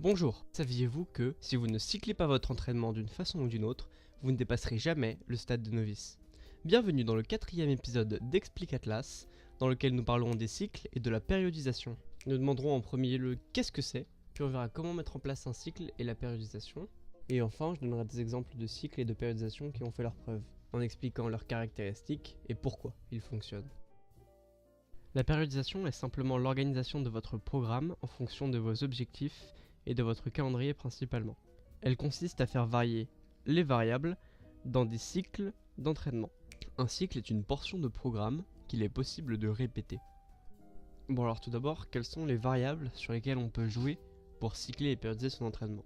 Bonjour, saviez-vous que si vous ne cyclez pas votre entraînement d'une façon ou d'une autre, vous ne dépasserez jamais le stade de novice? Bienvenue dans le 4e épisode d'Explique Atlas, dans lequel nous parlerons des cycles et de la périodisation. Nous demanderons en premier lieu qu'est-ce que c'est, puis on verra comment mettre en place un cycle et la périodisation, et enfin je donnerai des exemples de cycles et de périodisation qui ont fait leurs preuves, en expliquant leurs caractéristiques et pourquoi ils fonctionnent. La périodisation est simplement l'organisation de votre programme en fonction de vos objectifs et de votre calendrier principalement. Elle consiste à faire varier les variables dans des cycles d'entraînement. Un cycle est une portion de programme qu'il est possible de répéter. Bon alors tout d'abord, quelles sont les variables sur lesquelles on peut jouer pour cycler et périodiser son entraînement?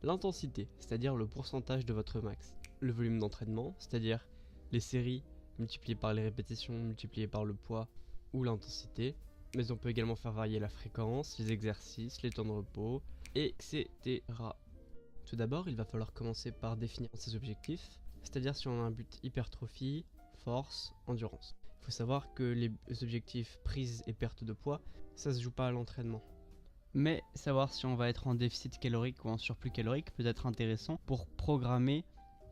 L'intensité, c'est-à-dire le pourcentage de votre max. Le volume d'entraînement, c'est-à-dire les séries multipliées par les répétitions multipliées par le poids ou l'intensité. Mais on peut également faire varier la fréquence, les exercices, les temps de repos, etc. Tout d'abord, il va falloir commencer par définir ses objectifs, c'est-à-dire si on a un but hypertrophie, force, endurance. Il faut savoir que les objectifs prise et perte de poids, ça se joue pas à l'entraînement. Mais savoir si on va être en déficit calorique ou en surplus calorique peut être intéressant pour programmer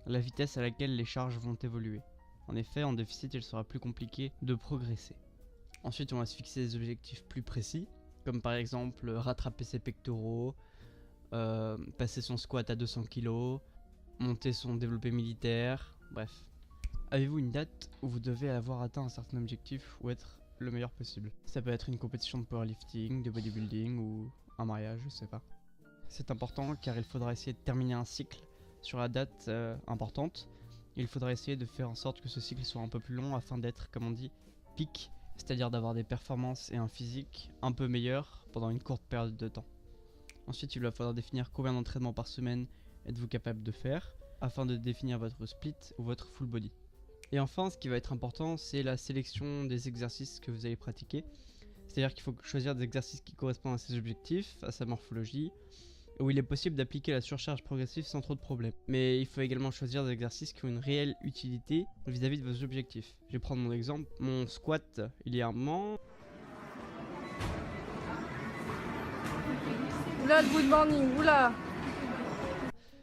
la vitesse à laquelle les charges vont évoluer. En effet, en déficit, il sera plus compliqué de progresser. Ensuite, on va se fixer des objectifs plus précis, comme par exemple rattraper ses pectoraux, passer son squat à 200 kg, monter son développé militaire, bref. Avez-vous une date où vous devez avoir atteint un certain objectif ou être le meilleur possible? Ça peut être une compétition de powerlifting, de bodybuilding ou un mariage, je sais pas. C'est important car il faudra essayer de terminer un cycle sur la date importante. Il faudra essayer de faire en sorte que ce cycle soit un peu plus long afin d'être, comme on dit, peak, c'est-à-dire d'avoir des performances et un physique un peu meilleur pendant une courte période de temps. Ensuite, il va falloir définir combien d'entraînements par semaine êtes-vous capable de faire afin de définir votre split ou votre full body. Et enfin, ce qui va être important, c'est la sélection des exercices que vous allez pratiquer. C'est-à-dire qu'il faut choisir des exercices qui correspondent à ses objectifs, à sa morphologie, où il est possible d'appliquer la surcharge progressive sans trop de problèmes. Mais il faut également choisir des exercices qui ont une réelle utilité vis-à-vis de vos objectifs. Je vais prendre mon exemple, mon squat, il y a un moment. Oula, le good morning, oula!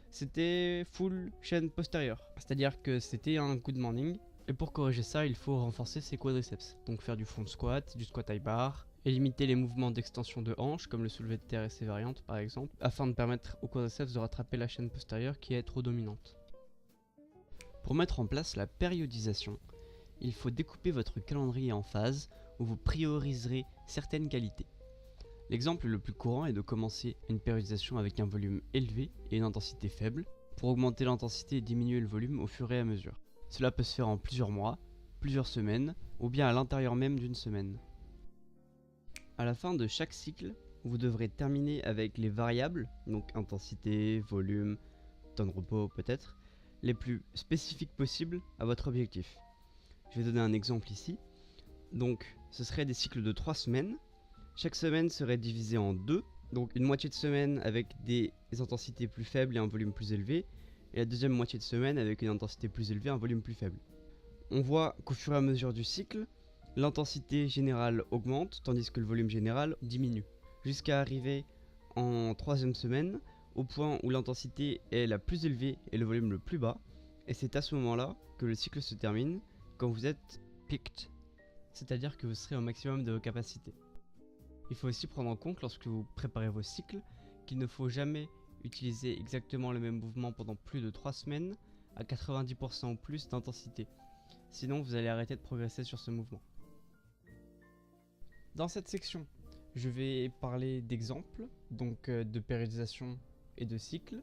C'était full chaîne postérieure, c'est-à-dire que c'était un good morning. Et pour corriger ça, il faut renforcer ses quadriceps, donc faire du front squat, du squat high bar, et limiter les mouvements d'extension de hanche, comme le soulevé de terre et ses variantes par exemple, afin de permettre aux quadriceps de rattraper la chaîne postérieure qui est trop dominante. Pour mettre en place la périodisation, il faut découper votre calendrier en phases où vous prioriserez certaines qualités. L'exemple le plus courant est de commencer une périodisation avec un volume élevé et une intensité faible, pour augmenter l'intensité et diminuer le volume au fur et à mesure. Cela peut se faire en plusieurs mois, plusieurs semaines, ou bien à l'intérieur même d'une semaine. À la fin de chaque cycle, vous devrez terminer avec les variables, donc intensité, volume, temps de repos peut-être, les plus spécifiques possibles à votre objectif. Je vais donner un exemple ici. Donc, ce serait des cycles de 3 semaines. Chaque semaine serait divisée en 2, donc une moitié de semaine avec des intensités plus faibles et un volume plus élevé, et la deuxième moitié de semaine avec une intensité plus élevée et un volume plus faible. On voit qu'au fur et à mesure du cycle, l'intensité générale augmente tandis que le volume général diminue, jusqu'à arriver en 3e semaine au point où l'intensité est la plus élevée et le volume le plus bas, et c'est à ce moment-là que le cycle se termine quand vous êtes peaked, c'est-à-dire que vous serez au maximum de vos capacités. Il faut aussi prendre en compte lorsque vous préparez vos cycles qu'il ne faut jamais utiliser exactement le même mouvement pendant plus de 3 semaines à 90% ou plus d'intensité. Sinon vous allez arrêter de progresser sur ce mouvement. Dans cette section, je vais parler d'exemples, donc de périodisation et de cycles.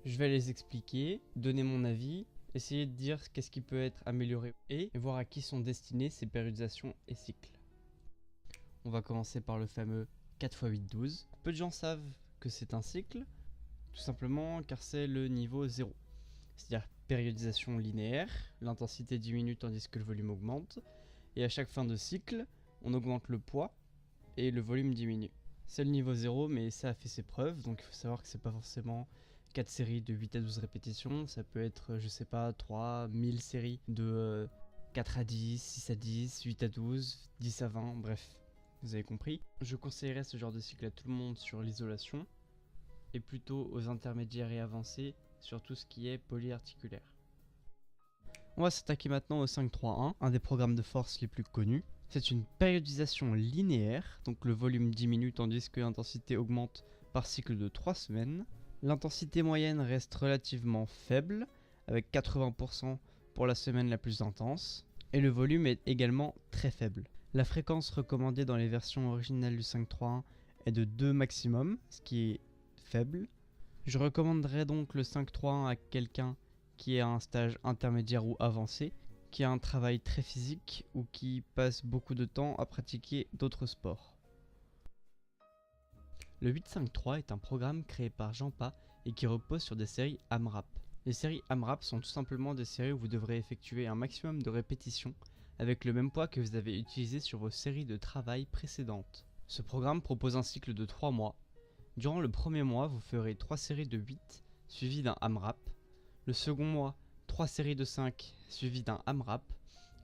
Je vais les expliquer, donner mon avis, essayer de dire qu'est-ce qui peut être amélioré et voir à qui sont destinés ces périodisations et cycles. On va commencer par le fameux 4x8-12. Peu de gens savent que c'est un cycle, tout simplement car c'est le niveau 0. C'est-à-dire périodisation linéaire, l'intensité diminue tandis que le volume augmente, et à chaque fin de cycle, on augmente le poids et le volume diminue. C'est le niveau 0, mais ça a fait ses preuves, donc il faut savoir que c'est pas forcément 4 séries de 8 à 12 répétitions, ça peut être, je sais pas, 3000 séries de 4 à 10, 6 à 10, 8 à 12, 10 à 20, bref. Vous avez compris. Je conseillerais ce genre de cycle à tout le monde sur l'isolation. et plutôt aux intermédiaires et avancés sur tout ce qui est polyarticulaire. On va s'attaquer maintenant au 5-3-1, un des programmes de force les plus connus. C'est une périodisation linéaire, donc le volume diminue tandis que l'intensité augmente par cycle de 3 semaines. L'intensité moyenne reste relativement faible, avec 80% pour la semaine la plus intense, et le volume est également très faible. La fréquence recommandée dans les versions originales du 5-3-1 est de 2 maximum, ce qui est faible. Je recommanderais donc le 5-3-1 à quelqu'un qui est à un stage intermédiaire ou avancé, qui a un travail très physique ou qui passe beaucoup de temps à pratiquer d'autres sports. Le 8-5-3 est un programme créé par Jean Pa et qui repose sur des séries AMRAP. Les séries AMRAP sont tout simplement des séries où vous devrez effectuer un maximum de répétitions avec le même poids que vous avez utilisé sur vos séries de travail précédentes. Ce programme propose un cycle de 3 mois. Durant le premier mois, vous ferez 3 séries de 8 suivies d'un AMRAP. Le second mois, 3 séries de 5 suivies d'un AMRAP.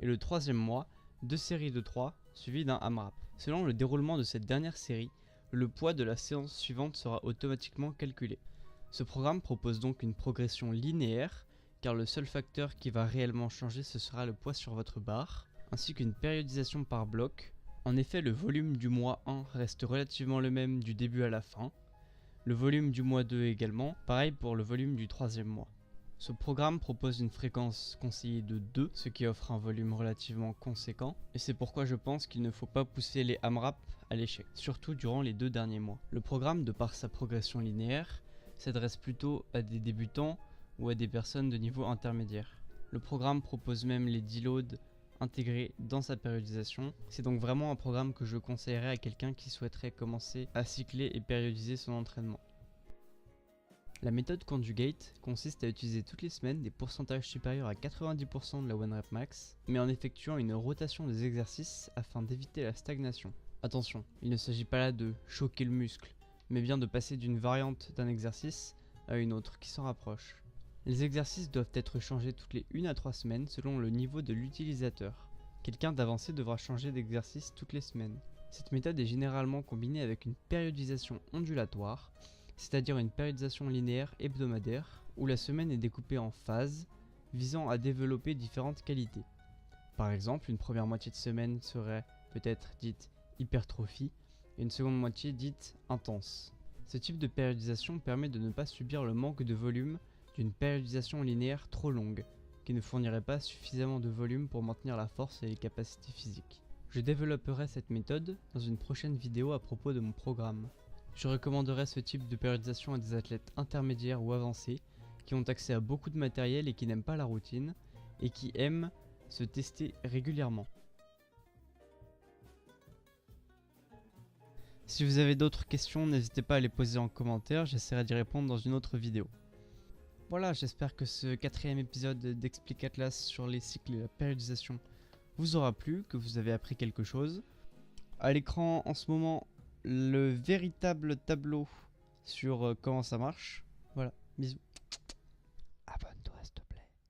Et le troisième mois, 2 séries de 3 suivies d'un AMRAP. Selon le déroulement de cette dernière série, le poids de la séance suivante sera automatiquement calculé. Ce programme propose donc une progression linéaire, car le seul facteur qui va réellement changer ce sera le poids sur votre barre, ainsi qu'une périodisation par bloc. En effet, le volume du mois 1 reste relativement le même du début à la fin, le volume du mois 2 également, pareil pour le volume du troisième mois. Ce programme propose une fréquence conseillée de 2, ce qui offre un volume relativement conséquent, et c'est pourquoi je pense qu'il ne faut pas pousser les AMRAP à l'échec, surtout durant les 2 derniers mois. Le programme, de par sa progression linéaire, s'adresse plutôt à des débutants ou à des personnes de niveau intermédiaire. Le programme propose même les deloads intégrés dans sa périodisation. C'est donc vraiment un programme que je conseillerais à quelqu'un qui souhaiterait commencer à cycler et périodiser son entraînement. La méthode conjugate consiste à utiliser toutes les semaines des pourcentages supérieurs à 90% de la one rep max, mais en effectuant une rotation des exercices afin d'éviter la stagnation. Attention, il ne s'agit pas là de choquer le muscle, mais bien de passer d'une variante d'un exercice à une autre qui s'en rapproche. Les exercices doivent être changés toutes les 1 à 3 semaines selon le niveau de l'utilisateur. Quelqu'un d'avancé devra changer d'exercice toutes les semaines. Cette méthode est généralement combinée avec une périodisation ondulatoire, c'est-à-dire une périodisation linéaire hebdomadaire, où la semaine est découpée en phases, visant à développer différentes qualités. Par exemple, une première moitié de semaine serait peut-être dite hypertrophie, et une seconde moitié dite intense. Ce type de périodisation permet de ne pas subir le manque de volume d'une périodisation linéaire trop longue, qui ne fournirait pas suffisamment de volume pour maintenir la force et les capacités physiques. Je développerai cette méthode dans une prochaine vidéo à propos de mon programme. Je recommanderais ce type de périodisation à des athlètes intermédiaires ou avancés qui ont accès à beaucoup de matériel et qui n'aiment pas la routine et qui aiment se tester régulièrement. Si vous avez d'autres questions, n'hésitez pas à les poser en commentaire, j'essaierai d'y répondre dans une autre vidéo. Voilà, j'espère que ce 4e épisode d'Explique Atlas sur les cycles et la périodisation vous aura plu, que vous avez appris quelque chose. À l'écran en ce moment, le véritable tableau sur comment ça marche. Voilà, bisous.